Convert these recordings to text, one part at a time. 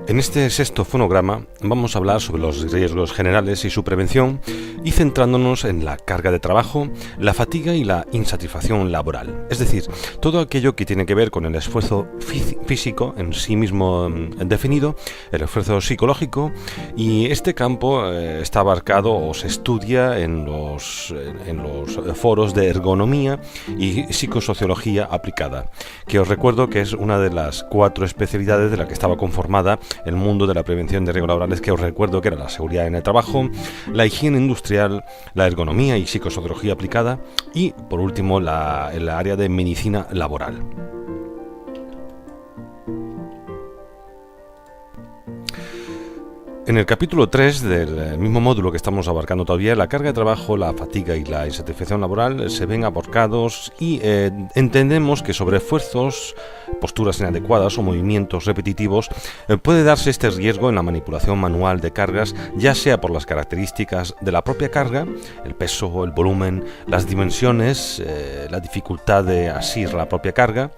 En este sexto fonograma vamos a hablar sobre los riesgos generales y su prevención y centrándonos en la carga de trabajo, la fatiga y la insatisfacción laboral. Es decir, todo aquello que tiene que ver con el esfuerzo físico en sí mismo definido, el esfuerzo psicológico, y este campo está abarcado o se estudia en los foros de ergonomía y psicosociología aplicada, que os recuerdo que es una de las 4 especialidades de la que estaba conformada el mundo de la prevención de riesgos laborales, que os recuerdo que era la seguridad en el trabajo, la higiene industrial, la ergonomía y psicosociología aplicada y, por último, el área de medicina laboral. En el capítulo 3 del mismo módulo que estamos abarcando todavía, la carga de trabajo, la fatiga y la insatisfacción laboral se ven aborcados y entendemos que sobre esfuerzos, posturas inadecuadas o movimientos repetitivos puede darse este riesgo en la manipulación manual de cargas, ya sea por las características de la propia carga, el peso, el volumen, las dimensiones, la dificultad de asir la propia carga,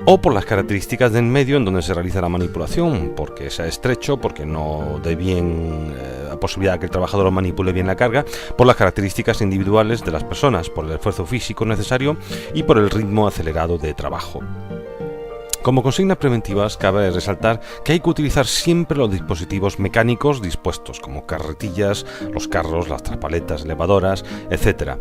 o por las características del medio en donde se realiza la manipulación, porque sea estrecho, porque no dé bien la posibilidad de que el trabajador manipule bien la carga, por las características individuales de las personas, por el esfuerzo físico necesario y por el ritmo acelerado de trabajo. Como consignas preventivas, cabe resaltar que hay que utilizar siempre los dispositivos mecánicos dispuestos, como carretillas, los carros, las traspaletas, elevadoras, etc.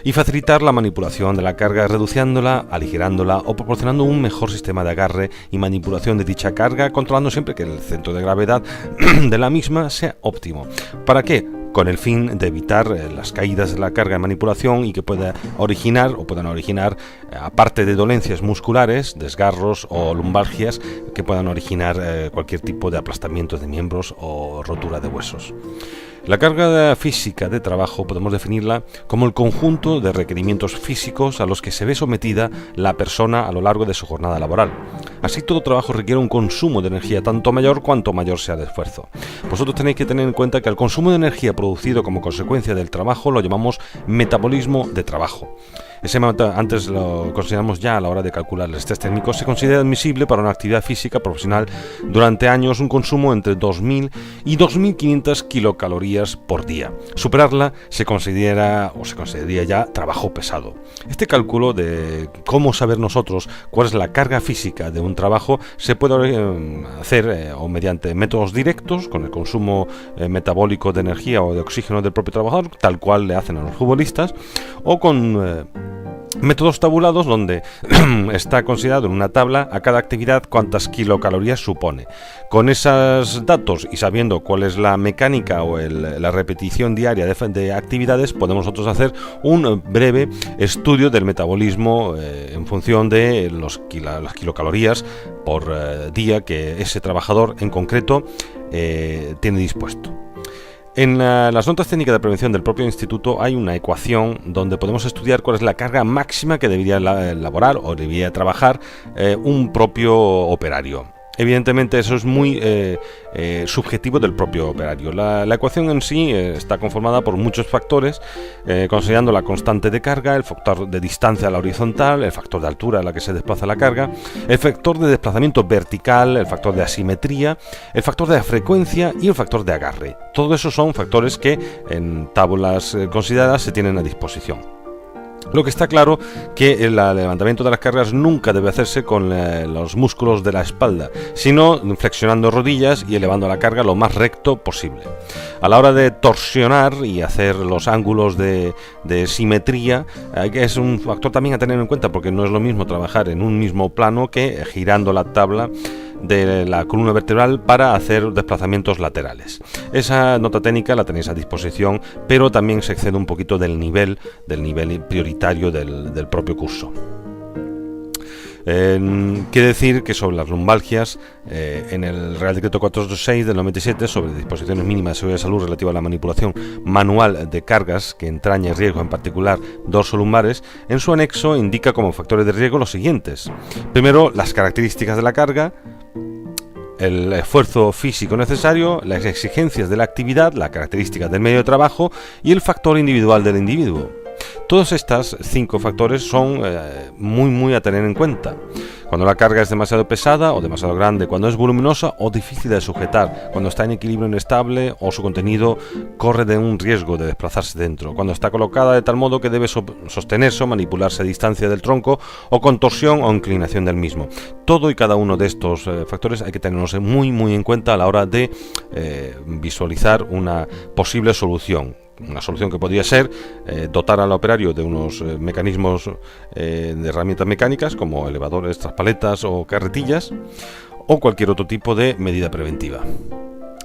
Y facilitar la manipulación de la carga reduciéndola, aligerándola o proporcionando un mejor sistema de agarre y manipulación de dicha carga, controlando siempre que el centro de gravedad de la misma sea óptimo. ¿Para qué? Con el fin de evitar las caídas de la carga de manipulación y que puedan originar, aparte de dolencias musculares, desgarros o lumbalgias, que puedan originar cualquier tipo de aplastamiento de miembros o rotura de huesos. La carga física de trabajo podemos definirla como el conjunto de requerimientos físicos a los que se ve sometida la persona a lo largo de su jornada laboral. Así, todo trabajo requiere un consumo de energía tanto mayor cuanto mayor sea el esfuerzo. Vosotros tenéis que tener en cuenta que el consumo de energía producido como consecuencia del trabajo lo llamamos metabolismo de trabajo. Antes lo consideramos ya a la hora de calcular el estrés técnico. Se considera admisible para una actividad física profesional durante años un consumo entre 2.000 y 2.500 kilocalorías por día. Superarla se consideraría ya trabajo pesado. Este cálculo de cómo saber nosotros cuál es la carga física de un trabajo se puede hacer o mediante métodos directos con el consumo metabólico de energía o de oxígeno del propio trabajador, tal cual le hacen a los futbolistas, o con métodos tabulados donde está considerado en una tabla a cada actividad cuántas kilocalorías supone. Con esos datos y sabiendo cuál es la mecánica o la repetición diaria de actividades, podemos nosotros hacer un breve estudio del metabolismo en función de las kilocalorías por día que ese trabajador en concreto tiene dispuesto. En las notas técnicas de prevención del propio instituto hay una ecuación donde podemos estudiar cuál es la carga máxima que debería elaborar o debería trabajar un propio operario. Evidentemente eso es muy subjetivo del propio operario. La ecuación en sí está conformada por muchos factores, considerando la constante de carga, el factor de distancia a la horizontal, el factor de altura a la que se desplaza la carga, el factor de desplazamiento vertical, el factor de asimetría, el factor de frecuencia y el factor de agarre. Todo eso son factores que en tablas consideradas se tienen a disposición. Lo que está claro que el levantamiento de las cargas nunca debe hacerse con los músculos de la espalda, sino flexionando rodillas y elevando la carga lo más recto posible. A la hora de torsionar y hacer los ángulos de simetría, es un factor también a tener en cuenta, porque no es lo mismo trabajar en un mismo plano que girando la tabla de la columna vertebral para hacer desplazamientos laterales. Esa nota técnica la tenéis a disposición, pero también se excede un poquito del nivel prioritario del propio curso. Quiere decir que sobre las lumbalgias, en el Real Decreto 426 del 97 sobre disposiciones mínimas de seguridad de salud relativa a la manipulación manual de cargas que entraña riesgo, en particular dorsolumbares, en su anexo indica como factores de riesgo los siguientes. Primero, las características de la carga, el esfuerzo físico necesario, las exigencias de la actividad, las características del medio de trabajo y el factor individual del individuo. Todos estos 5 factores son muy a tener en cuenta. Cuando la carga es demasiado pesada o demasiado grande, cuando es voluminosa o difícil de sujetar, cuando está en equilibrio inestable o su contenido corre de un riesgo de desplazarse dentro, cuando está colocada de tal modo que debe sostenerse o manipularse a distancia del tronco, o contorsión o inclinación del mismo. Todo y cada uno de estos factores hay que tenerlos muy en cuenta a la hora de visualizar una posible solución. Una solución que podría ser dotar al operario de unos mecanismos de herramientas mecánicas como elevadores, traspaletas o carretillas, o cualquier otro tipo de medida preventiva.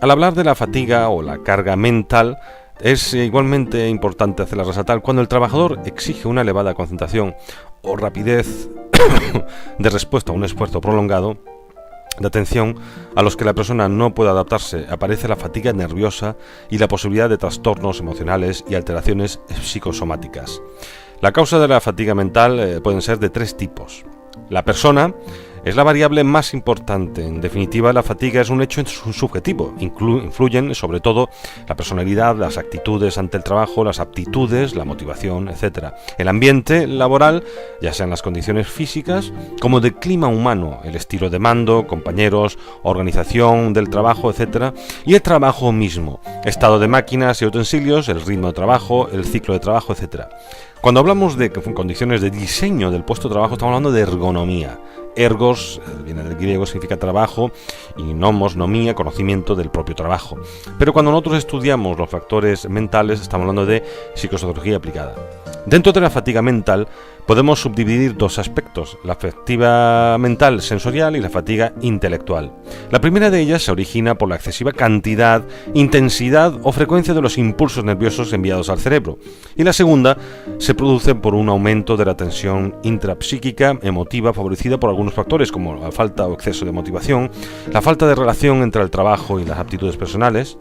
Al hablar de la fatiga o la carga mental, es igualmente importante hacerla resaltar cuando el trabajador exige una elevada concentración o rapidez de respuesta a un esfuerzo prolongado de atención a los que la persona no puede adaptarse. Aparece la fatiga nerviosa y la posibilidad de trastornos emocionales y alteraciones psicosomáticas. La causa de la fatiga mental pueden ser de 3 tipos. La persona es la variable más importante. En definitiva, la fatiga es un hecho subjetivo. Influyen sobre todo la personalidad, las actitudes ante el trabajo, las aptitudes, la motivación, etc. El ambiente laboral, ya sean las condiciones físicas como de clima humano, el estilo de mando, compañeros, organización del trabajo, etc. Y el trabajo mismo, estado de máquinas y utensilios, el ritmo de trabajo, el ciclo de trabajo, etc. Cuando hablamos de condiciones de diseño del puesto de trabajo, estamos hablando de ergonomía. Ergos viene del griego, significa trabajo, y nomos, nomía, conocimiento del propio trabajo. Pero cuando nosotros estudiamos los factores mentales, estamos hablando de psicosociología aplicada. Dentro de la fatiga mental podemos subdividir 2 aspectos: la fatiga mental sensorial y la fatiga intelectual. La primera de ellas se origina por la excesiva cantidad, intensidad o frecuencia de los impulsos nerviosos enviados al cerebro, y la segunda se produce por un aumento de la tensión intrapsíquica emotiva favorecida por algunos factores como la falta o exceso de motivación, la falta de relación entre el trabajo y las aptitudes personales,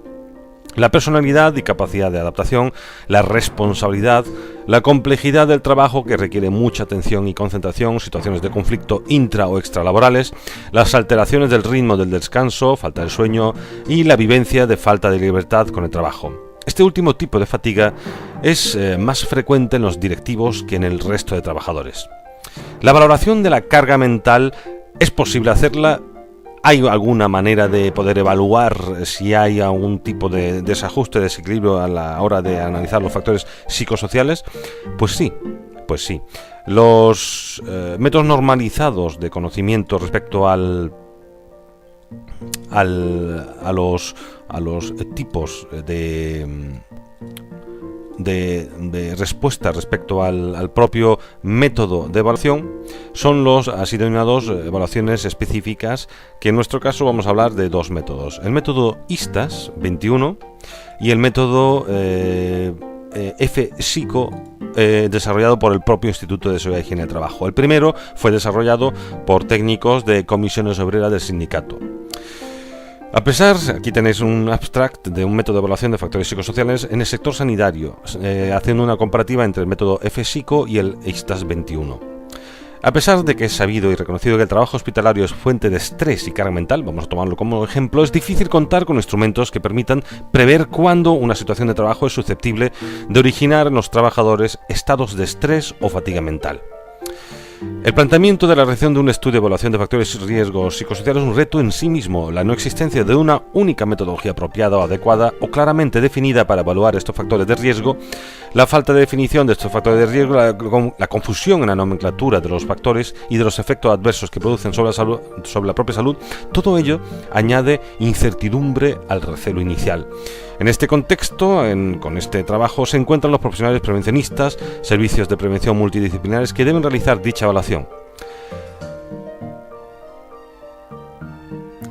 la personalidad y capacidad de adaptación, la responsabilidad, la complejidad del trabajo que requiere mucha atención y concentración, situaciones de conflicto intra o extralaborales, las alteraciones del ritmo del descanso, falta de sueño y la vivencia de falta de libertad con el trabajo. Este último tipo de fatiga es más frecuente en los directivos que en el resto de trabajadores. La valoración de la carga mental es posible hacerla. ¿Hay alguna manera de poder evaluar si hay algún tipo de desajuste, desequilibrio a la hora de analizar los factores psicosociales? Pues sí. Los métodos normalizados de conocimiento respecto a los tipos de respuesta respecto al propio método de evaluación son los así denominados evaluaciones específicas, que en nuestro caso vamos a hablar de 2 métodos: el método ISTAS 21 y el método F-Psico, desarrollado por el propio Instituto de Seguridad y Higiene del Trabajo. El primero fue desarrollado por técnicos de comisiones obreras del sindicato. A pesar, aquí tenéis un abstract de un método de evaluación de factores psicosociales en el sector sanitario, haciendo una comparativa entre el método F-Psico y el ISTAS 21. A pesar de que es sabido y reconocido que el trabajo hospitalario es fuente de estrés y carga mental, vamos a tomarlo como ejemplo, es difícil contar con instrumentos que permitan prever cuándo una situación de trabajo es susceptible de originar en los trabajadores estados de estrés o fatiga mental. El planteamiento de la realización de un estudio de evaluación de factores y riesgos psicosociales es un reto en sí mismo. La no existencia de una única metodología apropiada o adecuada o claramente definida para evaluar estos factores de riesgo, la falta de definición de estos factores de riesgo, la confusión en la nomenclatura de los factores y de los efectos adversos que producen sobre la propia salud, todo ello añade incertidumbre al recelo inicial. En este contexto, con este trabajo, se encuentran los profesionales prevencionistas, servicios de prevención multidisciplinares que deben realizar dicha evaluación.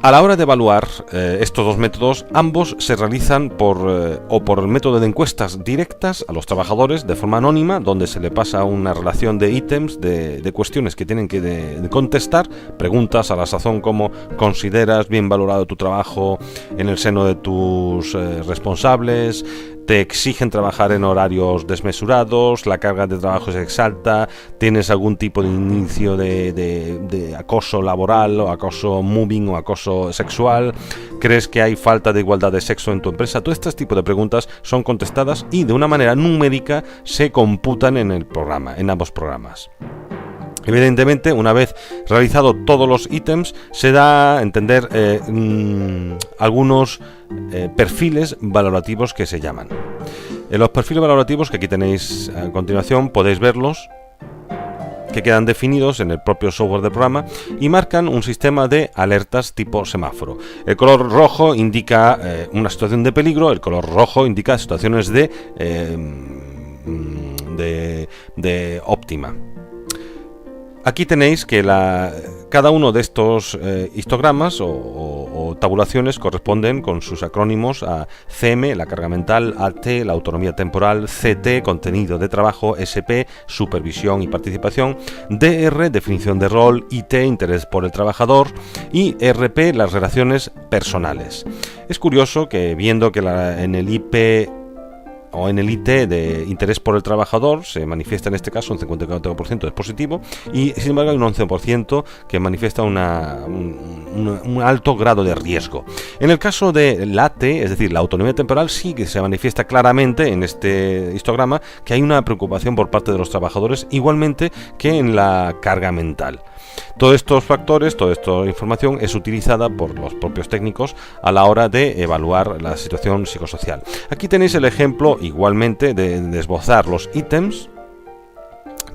A la hora de evaluar estos 2 métodos, ambos se realizan por el método de encuestas directas a los trabajadores de forma anónima, donde se le pasa una relación de ítems, de cuestiones que tienen que de contestar, preguntas a la sazón como: ¿consideras bien valorado tu trabajo en el seno de tus responsables? te exigen trabajar en horarios desmesurados, la carga de trabajo es exalta, tienes algún tipo de inicio de acoso laboral o acoso moving o acoso sexual, crees que hay falta de igualdad de sexo en tu empresa. Todo este tipo de preguntas son contestadas y de una manera numérica se computan en el programa, en ambos programas. Evidentemente, una vez realizado todos los ítems, se da a entender algunos perfiles valorativos que se llaman. Los perfiles valorativos, que aquí tenéis a continuación, podéis verlos, que quedan definidos en el propio software del programa y marcan un sistema de alertas tipo semáforo. El color rojo indica una situación de peligro, el color rojo indica situaciones de óptima. Aquí tenéis que cada uno de estos histogramas o tabulaciones corresponden con sus acrónimos a CM, la carga mental, AT, la autonomía temporal, CT, contenido de trabajo, SP, supervisión y participación, DR, definición de rol, IT, interés por el trabajador y RP, las relaciones personales. Es curioso que viendo que en el IP o en el IT de interés por el trabajador se manifiesta en este caso un 54% es positivo y sin embargo hay un 11% que manifiesta un alto grado de riesgo. En el caso de la AT, es decir, la autonomía temporal, sí que se manifiesta claramente en este histograma que hay una preocupación por parte de los trabajadores, igualmente que en la carga mental. Todos estos factores, toda esta información es utilizada por los propios técnicos a la hora de evaluar la situación psicosocial. Aquí tenéis el ejemplo igualmente de esbozar los ítems,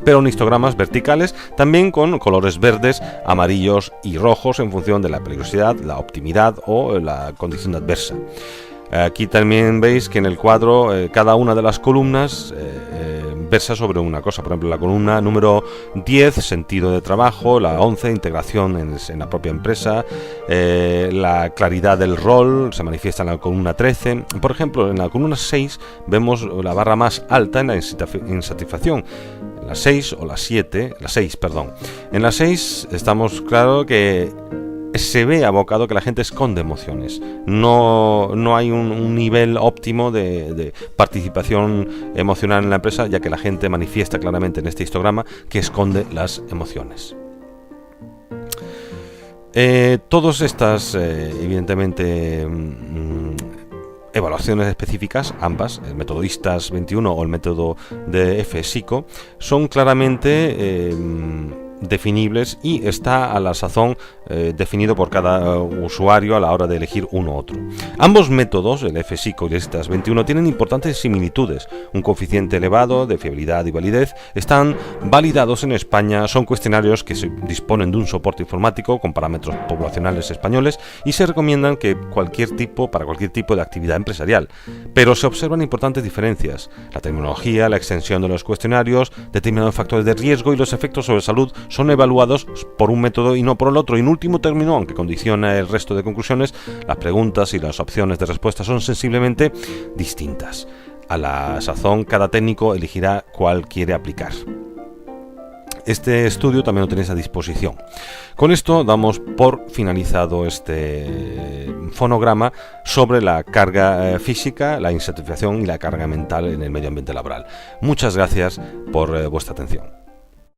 pero en histogramas verticales, también con colores verdes, amarillos y rojos en función de la peligrosidad, la optimidad o la condición adversa. Aquí también veis que en el cuadro cada una de las columnas versa sobre una cosa. Por ejemplo, la columna número 10, sentido de trabajo, la 11, integración en la propia empresa, la claridad del rol se manifiesta en la columna 13. Por ejemplo, en la columna 6 vemos la barra más alta en la insatisfacción. La 6 o la 7, la 6, perdón. En la 6 estamos claro que se ve abocado que la gente esconde emociones. No hay un nivel óptimo de participación emocional en la empresa, ya que la gente manifiesta claramente en este histograma que esconde las emociones. Todas estas, evidentemente, evaluaciones específicas, ambas, el método ISTAS 21 o el método de FSICO, son claramente definibles y está a la sazón definido por cada usuario a la hora de elegir uno u otro. Ambos métodos, el FSICO y el ISTAS 21, tienen importantes similitudes, un coeficiente elevado de fiabilidad y validez, están validados en España, son cuestionarios que se disponen de un soporte informático con parámetros poblacionales españoles y se recomiendan para cualquier tipo de actividad empresarial, pero se observan importantes diferencias. La terminología, la extensión de los cuestionarios, determinados factores de riesgo y los efectos sobre salud son evaluados por un método y no por el otro. Y en último término, aunque condiciona el resto de conclusiones, las preguntas y las opciones de respuesta son sensiblemente distintas. A la sazón, cada técnico elegirá cuál quiere aplicar. Este estudio también lo tenéis a disposición. Con esto damos por finalizado este fonograma sobre la carga física, la insatisfacción y la carga mental en el medio ambiente laboral. Muchas gracias por vuestra atención.